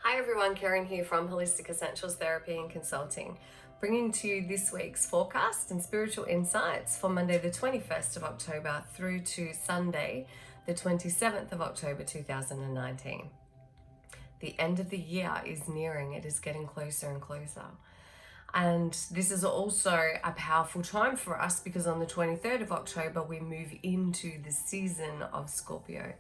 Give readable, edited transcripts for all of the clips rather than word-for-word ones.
Hi everyone, Karen here from Holistic Essentials Therapy and Consulting, bringing to you this week's forecast and spiritual insights for Monday the 21st of October through to Sunday the 27th of October 2019. The end of the year is nearing, it is getting closer and closer. And this is also a powerful time for us because on the 23rd of October we move into the season of Scorpio,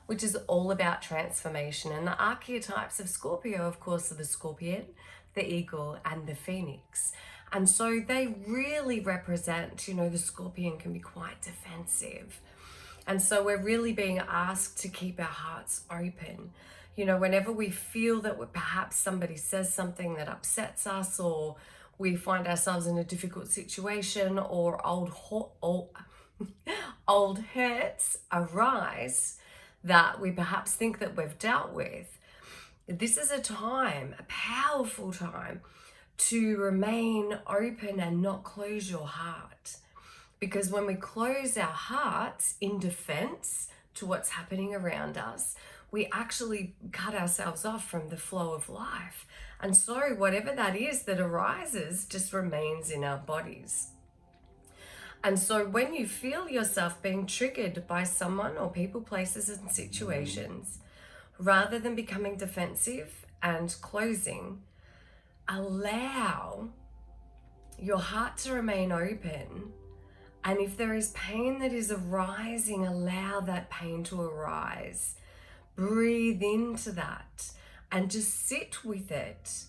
which is all about transformation. And the archetypes of Scorpio, of course, are the scorpion, the eagle, and the phoenix. And so they really represent, the scorpion can be quite defensive. And so we're really being asked to keep our hearts open. Whenever we feel that perhaps somebody says something that upsets us, or we find ourselves in a difficult situation, or old hurts arise that we perhaps think that we've dealt with, this is a powerful time, to remain open and not close your heart. Because when we close our hearts in defense to what's happening around us, we actually cut ourselves off from the flow of life. And so whatever that is that arises just remains in our bodies. And so when you feel yourself being triggered by someone or people, places, and situations, rather than becoming defensive and closing, allow your heart to remain open. And if there is pain that is arising, allow that pain to arise. Breathe into that and just sit with it.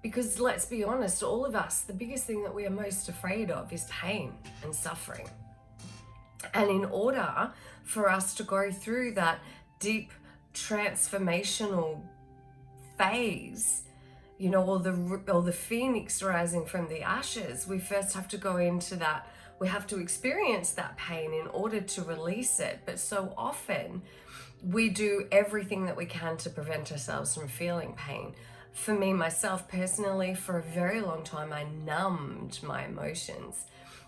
Because let's be honest, all of us, the biggest thing that we are most afraid of is pain and suffering. And in order for us to go through that deep transformational phase, or the phoenix rising from the ashes, we first have to go into that. We have to experience that pain in order to release it. But so often we do everything that we can to prevent ourselves from feeling pain. For me, myself personally, for a very long time, I numbed my emotions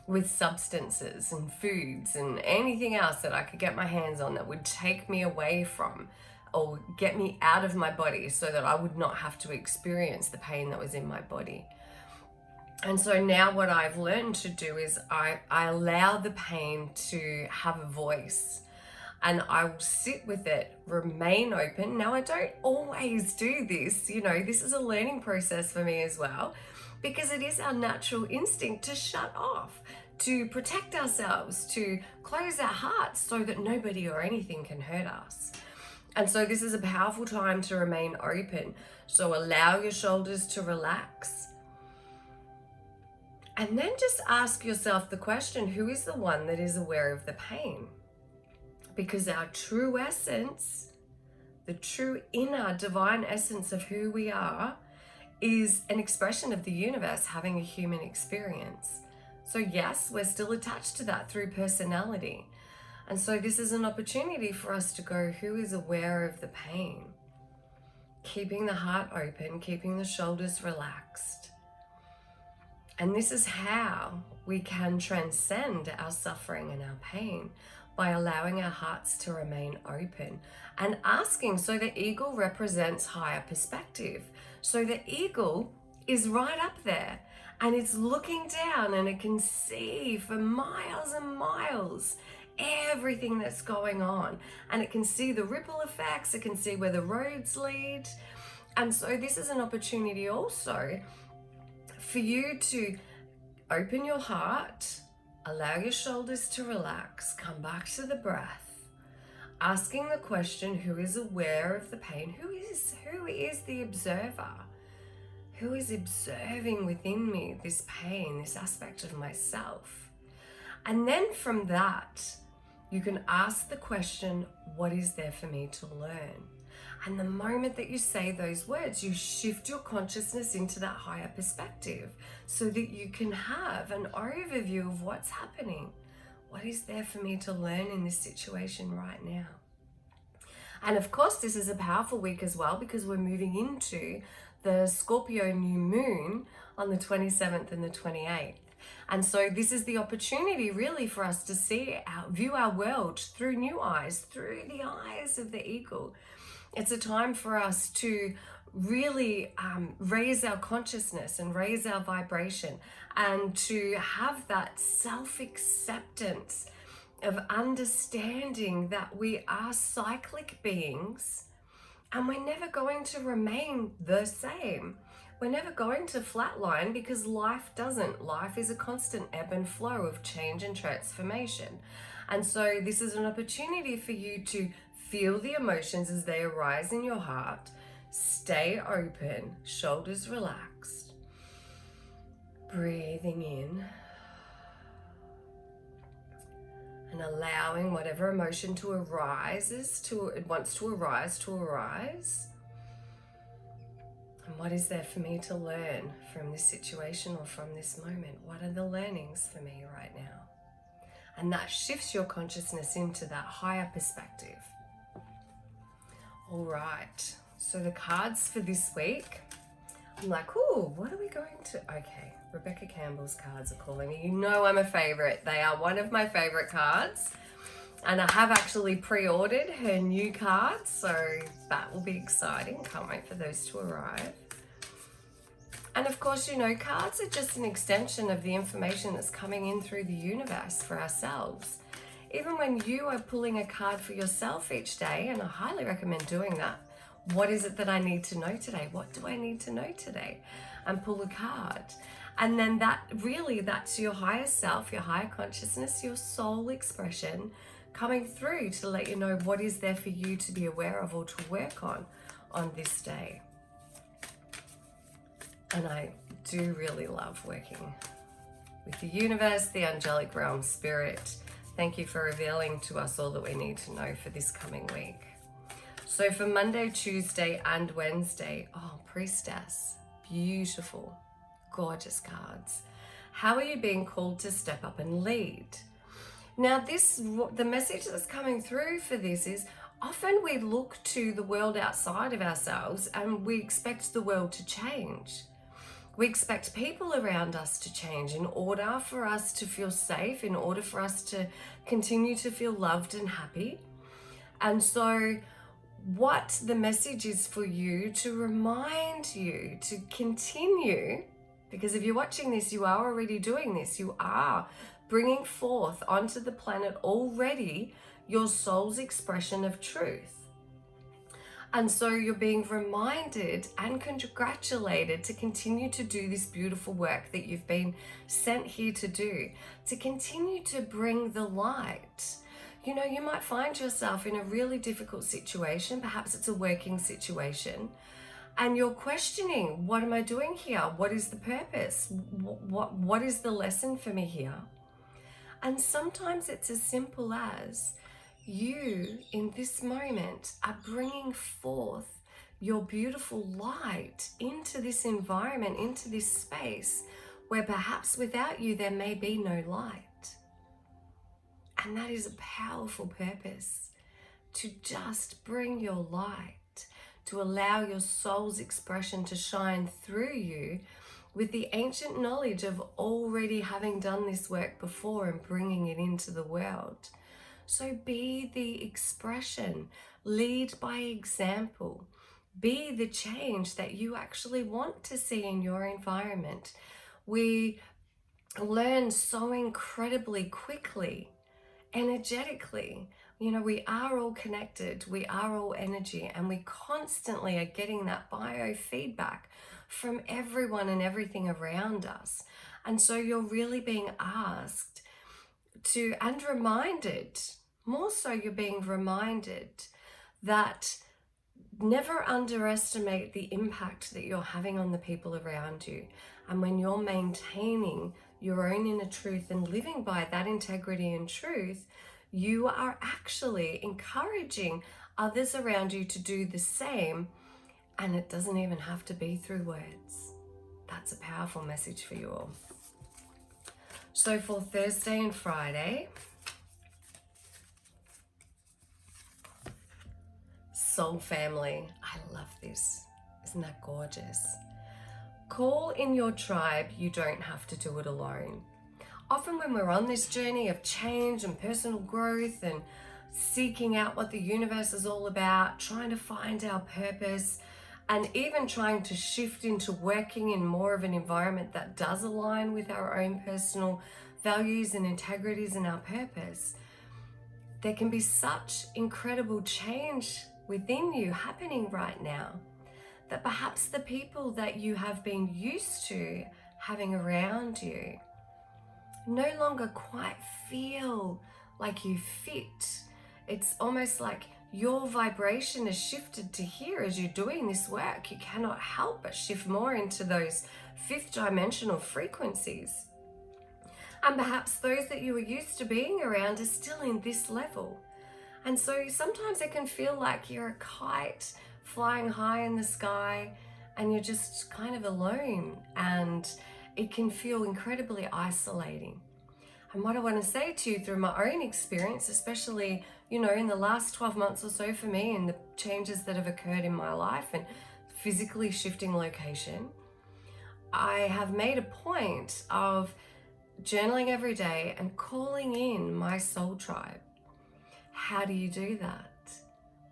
with substances and foods and anything else that I could get my hands on that would take me away from or get me out of my body so that I would not have to experience the pain that was in my body. And so now what I've learned to do is I allow the pain to have a voice. And I will sit with it, remain open. Now, I don't always do this. This is a learning process for me as well, because it is our natural instinct to shut off, to protect ourselves, to close our hearts so that nobody or anything can hurt us. And so this is a powerful time to remain open. So allow your shoulders to relax. And then just ask yourself the question, who is the one that is aware of the pain? Because our true essence, the true inner divine essence of who we are, is an expression of the universe having a human experience. So yes, we're still attached to that through personality. And so this is an opportunity for us to go, who is aware of the pain? Keeping the heart open, keeping the shoulders relaxed. And this is how we can transcend our suffering and our pain, by allowing our hearts to remain open and asking. So the eagle represents higher perspective. So the eagle is right up there and it's looking down and it can see for miles and miles everything that's going on. And it can see the ripple effects, it can see where the roads lead. And so this is an opportunity also for you to open your heart, allow your shoulders to relax, come back to the breath, asking the question, who is aware of the pain? Who is the observer? Who is observing within me this pain, this aspect of myself? And then from that, you can ask the question, what is there for me to learn? And the moment that you say those words, you shift your consciousness into that higher perspective so that you can have an overview of what's happening. What is there for me to learn in this situation right now? And of course, this is a powerful week as well, because we're moving into the Scorpio new moon on the 27th and the 28th. And so this is the opportunity really for us to view our world through new eyes, through the eyes of the eagle. It's a time for us to really raise our consciousness and raise our vibration, and to have that self-acceptance of understanding that we are cyclic beings and we're never going to remain the same. We're never going to flatline, because life doesn't. Life is a constant ebb and flow of change and transformation. And so this is an opportunity for you to feel the emotions as they arise in your heart. Stay open, shoulders relaxed. Breathing in and allowing whatever emotion to arise, it wants to arise. And what is there for me to learn from this situation or from this moment? What are the learnings for me right now? And that shifts your consciousness into that higher perspective. All right, so the cards for this week, I'm like, oh, what are we going to? Okay, Rebecca Campbell's cards are calling me. You know I'm a favorite. They are one of my favorite cards. And I have actually pre-ordered her new cards, so that will be exciting. Can't wait for those to arrive. And of course, you know, cards are just an extension of the information that's coming in through the universe for ourselves. Even when you are pulling a card for yourself each day, and I highly recommend doing that. What is it that I need to know today? What do I need to know today? And pull a card. And then that's your higher self, your higher consciousness, your soul expression coming through to let you know what is there for you to be aware of or to work on this day. And I do really love working with the universe, the angelic realm, spirit. Thank you for revealing to us all that we need to know for this coming week. So for Monday, Tuesday, and Wednesday, Priestess, beautiful, gorgeous cards. How are you being called to step up and lead? Now the message that's coming through for this is, often we look to the world outside of ourselves and we expect the world to change. We expect people around us to change in order for us to feel safe, in order for us to continue to feel loved and happy. And so what the message is for you, to remind you to continue, because if you're watching this, you are already doing this. You are bringing forth onto the planet already your soul's expression of truth. And so you're being reminded and congratulated to continue to do this beautiful work that you've been sent here to do, to continue to bring the light. You know, you might find yourself in a really difficult situation. Perhaps it's a working situation, and you're questioning, what am I doing here? What is the purpose? What is the lesson for me here? And sometimes it's as simple as you in this moment are bringing forth your beautiful light into this environment, into this space where perhaps without you there may be no light. And that is a powerful purpose, to just bring your light, to allow your soul's expression to shine through you with the ancient knowledge of already having done this work before and bringing it into the world. So be the expression, lead by example, be the change that you actually want to see in your environment. We learn so incredibly quickly, energetically. You know, we are all connected, we are all energy, and we constantly are getting that biofeedback from everyone and everything around us. And so you're really being asked to, and reminded, more so you're being reminded that never underestimate the impact that you're having on the people around you. And when you're maintaining your own inner truth and living by that integrity and truth, you are actually encouraging others around you to do the same. And it doesn't even have to be through words. That's a powerful message for you all. So for Thursday and Friday, soul family. I love this. Isn't that gorgeous? Call in your tribe. You don't have to do it alone. Often when we're on this journey of change and personal growth and seeking out what the universe is all about, trying to find our purpose, and even trying to shift into working in more of an environment that does align with our own personal values and integrities and our purpose, there can be such incredible change within you happening right now that perhaps the people that you have been used to having around you no longer quite feel like you fit. It's almost like your vibration is shifted to here as you're doing this work. You cannot help but shift more into those fifth dimensional frequencies. And perhaps those that you were used to being around are still in this level. And so sometimes it can feel like you're a kite flying high in the sky and you're just kind of alone, and it can feel incredibly isolating. And what I want to say to you through my own experience, especially, in the last 12 months or so for me, and the changes that have occurred in my life and physically shifting location, I have made a point of journaling every day and calling in my soul tribe. How do you do that?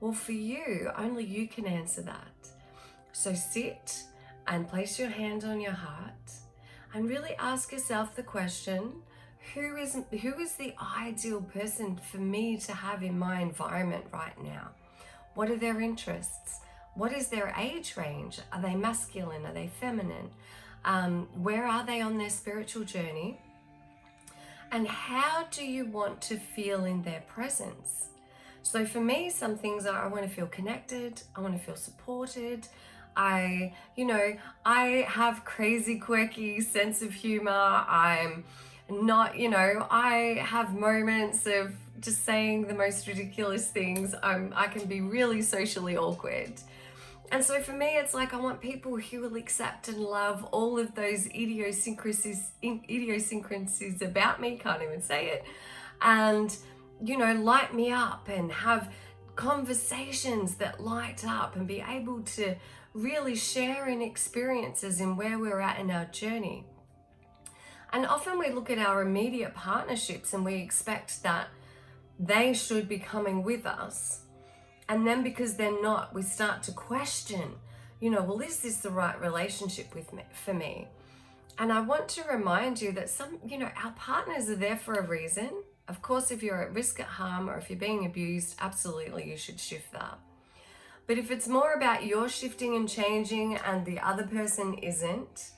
Well, for you, only you can answer that. So sit and place your hand on your heart and really ask yourself the question, who is the ideal person for me to have in my environment right now? What are their interests? What is their age range? Are they masculine? Are they feminine? Where are they on their spiritual journey? And how do you want to feel in their presence? So for me, some things are, I want to feel connected. I want to feel supported. I have crazy, quirky sense of humor. I'm not, I have moments of just saying the most ridiculous things. I can be really socially awkward. And so for me, it's like I want people who will accept and love all of those idiosyncrasies about me, can't even say it, and, light me up and have conversations that light up and be able to really share in experiences in where we're at in our journey. And often we look at our immediate partnerships and we expect that they should be coming with us. And then because they're not, we start to question, well, is this the right relationship for me? And I want to remind you that our partners are there for a reason. Of course, if you're at risk of harm or if you're being abused, absolutely you should shift that. But if it's more about your shifting and changing and the other person isn't,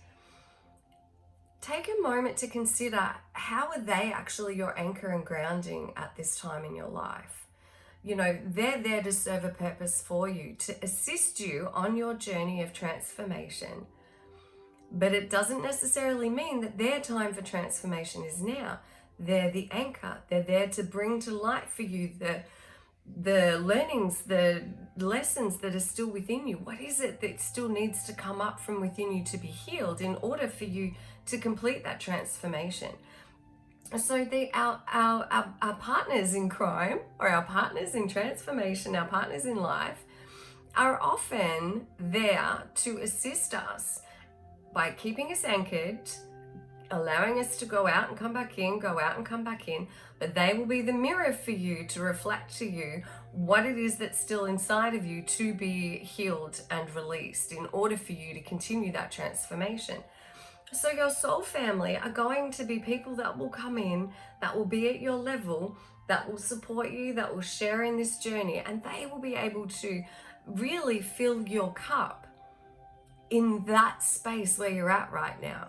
take a moment to consider, how are they actually your anchor and grounding at this time in your life? They're there to serve a purpose for you, to assist you on your journey of transformation. But it doesn't necessarily mean that their time for transformation is now. They're the anchor. They're there to bring to light for you the learnings, the lessons that are still within you. What is it that still needs to come up from within you to be healed in order for you to complete that transformation? So our partners in crime, or our partners in transformation, our partners in life, are often there to assist us by keeping us anchored, allowing us to go out and come back in, go out and come back in, but they will be the mirror for you to reflect to you what it is that's still inside of you to be healed and released in order for you to continue that transformation. So your soul family are going to be people that will come in, that will be at your level, that will support you, that will share in this journey, and they will be able to really fill your cup in that space where you're at right now,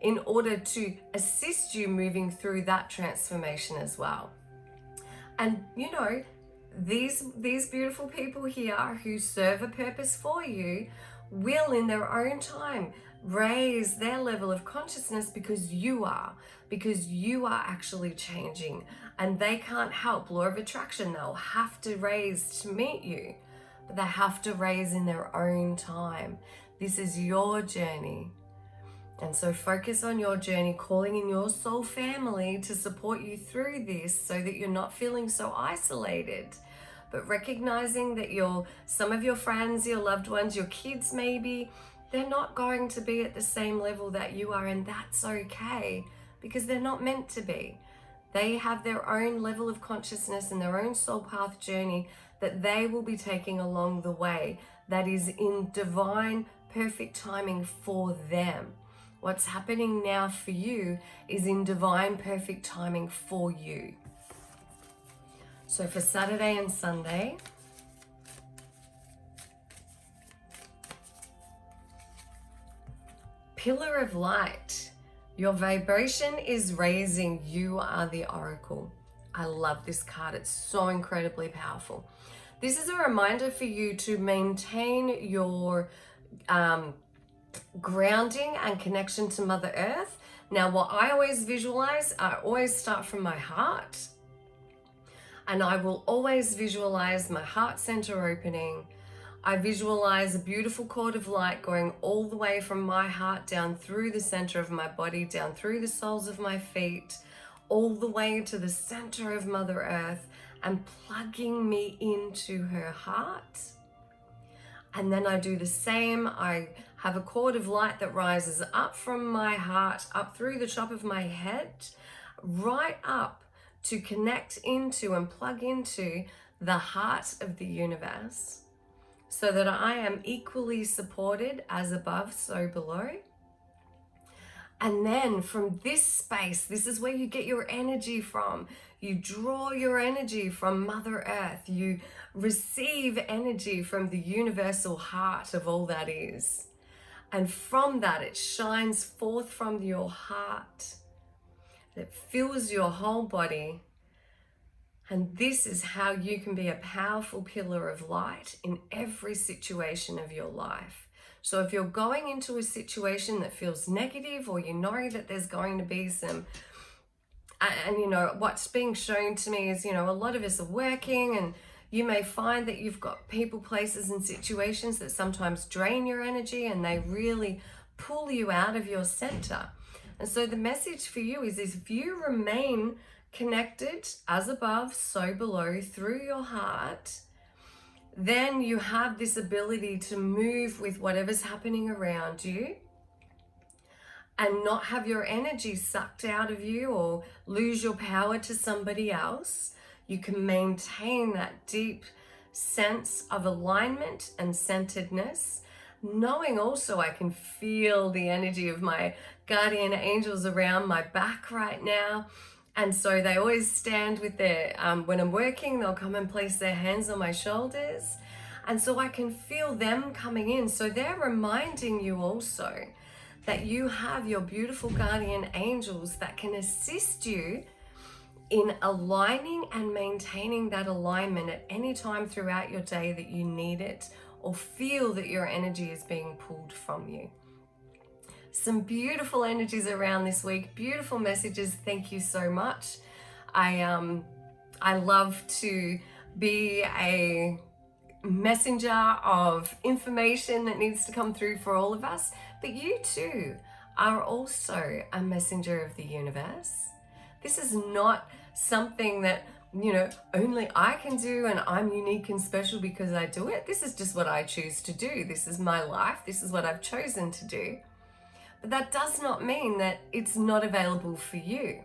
in order to assist you moving through that transformation as well. And these beautiful people here who serve a purpose for you will in their own time raise their level of consciousness because you are actually changing, and they can't help law of attraction. They'll have to raise to meet you, but they have to raise in their own time. This is your journey. And so focus on your journey, calling in your soul family to support you through this so that you're not feeling so isolated, but recognizing that some of your friends, your loved ones, your kids maybe, they're not going to be at the same level that you are, and that's okay because they're not meant to be. They have their own level of consciousness and their own soul path journey that they will be taking along the way that is in divine, perfect timing for them. What's happening now for you is in divine, perfect timing for you. So for Saturday and Sunday, Pillar of Light. Your vibration is raising. You are the Oracle. I love this card. It's so incredibly powerful. This is a reminder for you to maintain your grounding and connection to Mother Earth. Now, what I always visualize, I always start from my heart. And I will always visualize my heart center opening. I visualize a beautiful cord of light going all the way from my heart down through the center of my body, down through the soles of my feet, all the way to the center of Mother Earth and plugging me into her heart. And then I do the same. I have a cord of light that rises up from my heart, up through the top of my head, right up to connect into and plug into the heart of the universe, so that I am equally supported, as above, so below. And then from this space, this is where you get your energy from. You draw your energy from Mother Earth. You receive energy from the universal heart of all that is. And from that, it shines forth from your heart. It fills your whole body. And this is how you can be a powerful pillar of light in every situation of your life. So if you're going into a situation that feels negative, or you know that there's going to be some, and you know, what's being shown to me is, you know, a lot of us are working, and you may find that you've got people, places, and situations that sometimes drain your energy and they really pull you out of your center. And so the message for you is if you remain connected, as above, so below, through your heart, then you have this ability to move with whatever's happening around you and not have your energy sucked out of you or lose your power to somebody else. You can maintain that deep sense of alignment and centeredness, knowing also I can feel the energy of my guardian angels around my back right now. And so they always stand with their, when I'm working, they'll come and place their hands on my shoulders. And so I can feel them coming in. So they're reminding you also that you have your beautiful guardian angels that can assist you in aligning and maintaining that alignment at any time throughout your day that you need it or feel that your energy is being pulled from you. Some beautiful energies around this week, beautiful messages. Thank you so much. I love to be a messenger of information that needs to come through for all of us, but you too are also a messenger of the universe. This is not something that, you know, only I can do and I'm unique and special because I do it. This is just what I choose to do. This is my life. This is what I've chosen to do. But that does not mean that it's not available for you.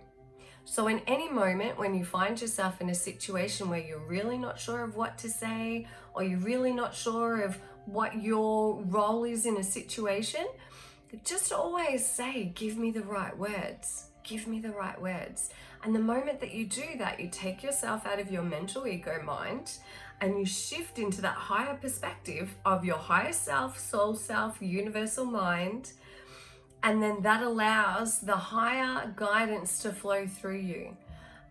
So in any moment when you find yourself in a situation where you're really not sure of what to say, or you're really not sure of what your role is in a situation, just always say, give me the right words. Give me the right words. And the moment that you do that, you take yourself out of your mental ego mind and you shift into that higher perspective of your higher self, soul self, universal mind. And then that allows the higher guidance to flow through you.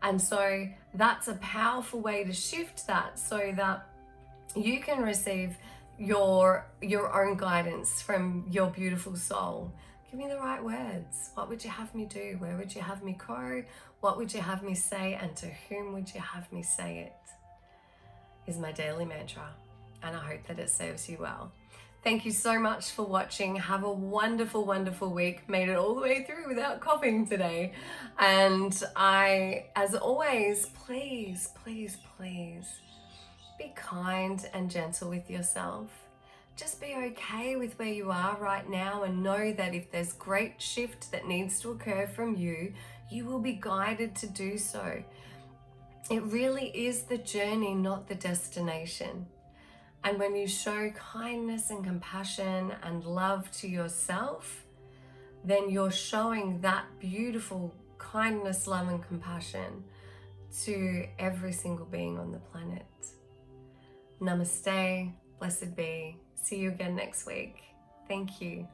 And so that's a powerful way to shift that so that you can receive your own guidance from your beautiful soul. Give me the right words. What would you have me do? Where would you have me go? What would you have me say? And to whom would you have me say it? Is my daily mantra. And I hope that it serves you well. Thank you so much for watching. Have a wonderful, wonderful week. Made it all the way through without coughing today. And as always, please, please, please be kind and gentle with yourself. Just be okay with where you are right now and know that if there's great shift that needs to occur from you, you will be guided to do so. It really is the journey, not the destination. And when you show kindness and compassion and love to yourself, then you're showing that beautiful kindness, love, and compassion to every single being on the planet. Namaste, blessed be. See you again next week. Thank you.